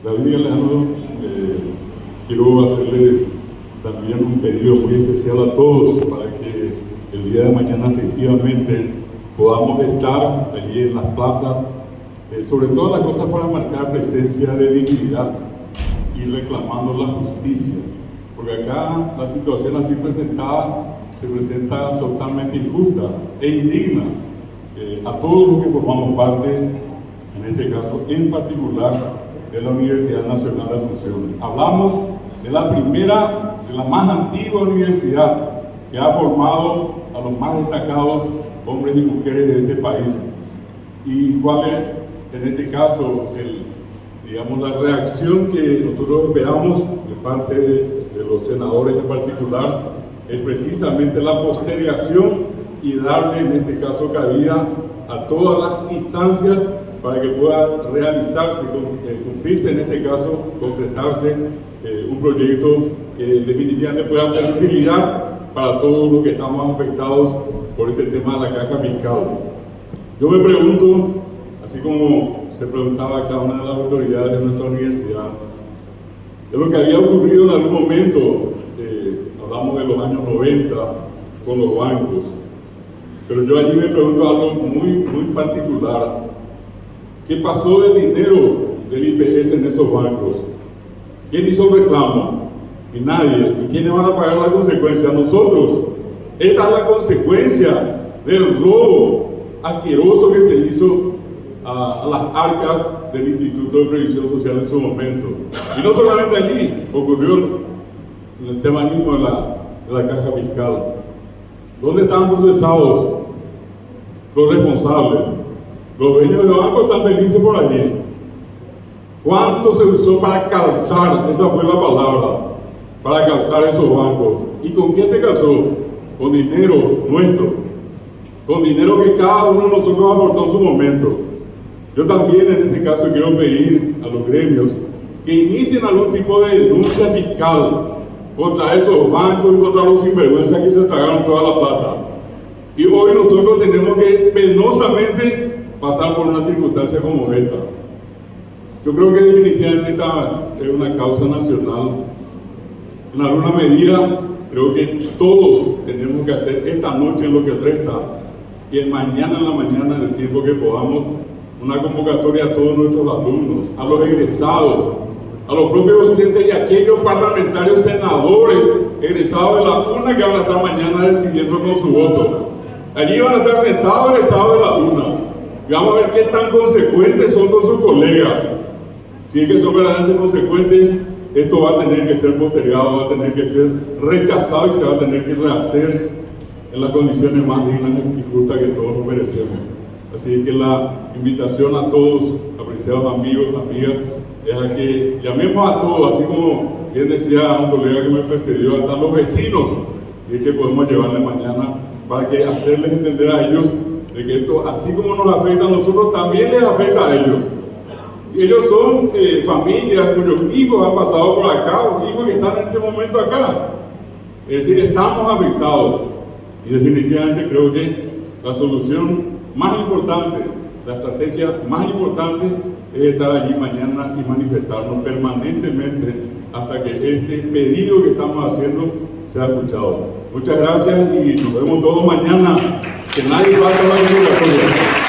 David y Alejandro, quiero hacerles también un pedido muy especial a todos para que el día de mañana efectivamente podamos estar allí en las plazas, sobre todas las cosas para marcar presencia de dignidad y reclamando la justicia, porque acá la situación así presentada se presenta totalmente injusta e indigna a todos los que formamos parte, en este caso en particular, de la Universidad Nacional de Asunción. Hablamos de la primera, de la más antigua universidad que ha formado a los más destacados hombres y mujeres de este país. ¿Y cuál es, en este caso, la reacción que nosotros esperamos de parte de los senadores en particular? Es precisamente la postergación y darle, en este caso, cabida a todas las instancias para que pueda realizarse, cumplirse, en este caso, concretarse un proyecto que definitivamente pueda ser utilidad para todos los que estamos afectados por este tema de la caja fiscal. Yo me pregunto, así como se preguntaba cada una de las autoridades de nuestra universidad, de lo que había ocurrido en algún momento, hablamos de los años 90 con los bancos, pero yo allí me pregunto algo muy particular. ¿Qué pasó del dinero del IPS en esos bancos? ¿Quién hizo el reclamo? Y nadie. ¿Y quiénes van a pagar la consecuencia? Nosotros. Esta es la consecuencia del robo asqueroso que se hizo a las arcas del Instituto de Previsión Social en su momento. Y no solamente allí, ocurrió en el tema mismo de la caja fiscal. ¿Dónde están procesados los responsables? Los dueños de bancos están felices por allí. ¿Cuánto se usó para calzar? Esa fue la palabra, para calzar esos bancos. ¿Y con qué se calzó? Con dinero nuestro, con dinero que cada uno de nosotros aportó en su momento. Yo también en este caso quiero pedir a los gremios que inicien algún tipo de denuncia fiscal contra esos bancos y contra los sinvergüenzas que se tragaron toda la plata. Y hoy nosotros tenemos que penosamente pasar por una circunstancia como esta. Yo creo que definitivamente esta es una causa nacional. En alguna medida, creo que todos tenemos que hacer esta noche en lo que resta y el mañana en la mañana, en el tiempo que podamos, una convocatoria a todos nuestros alumnos, a los egresados, a los propios docentes y a aquellos parlamentarios senadores egresados de la UNA que van a estar mañana decidiendo con su voto. Allí van a estar sentados egresados de la UNA. Y vamos a ver qué tan consecuentes son con sus colegas. Si es que son verdaderamente consecuentes, esto va a tener que ser postergado, va a tener que ser rechazado y se va a tener que rehacer en las condiciones más dignas y justas que todos nos merecemos. Así que la invitación a todos, apreciados amigos, amigas, es a que llamemos a todos, así como bien decía un colega que me precedió, hasta los vecinos, y es que podemos llevarles mañana para que hacerles entender a ellos de que esto, así como nos afecta a nosotros, también les afecta a ellos. Y ellos son familias cuyos hijos han pasado por acá, o hijos que están en este momento acá. Es decir, estamos afectados. Y definitivamente creo que la solución más importante, la estrategia más importante es estar allí mañana y manifestarnos permanentemente hasta que este pedido que estamos haciendo sea escuchado. Muchas gracias y nos vemos todos mañana. Que nadie vaya a la convocatoria.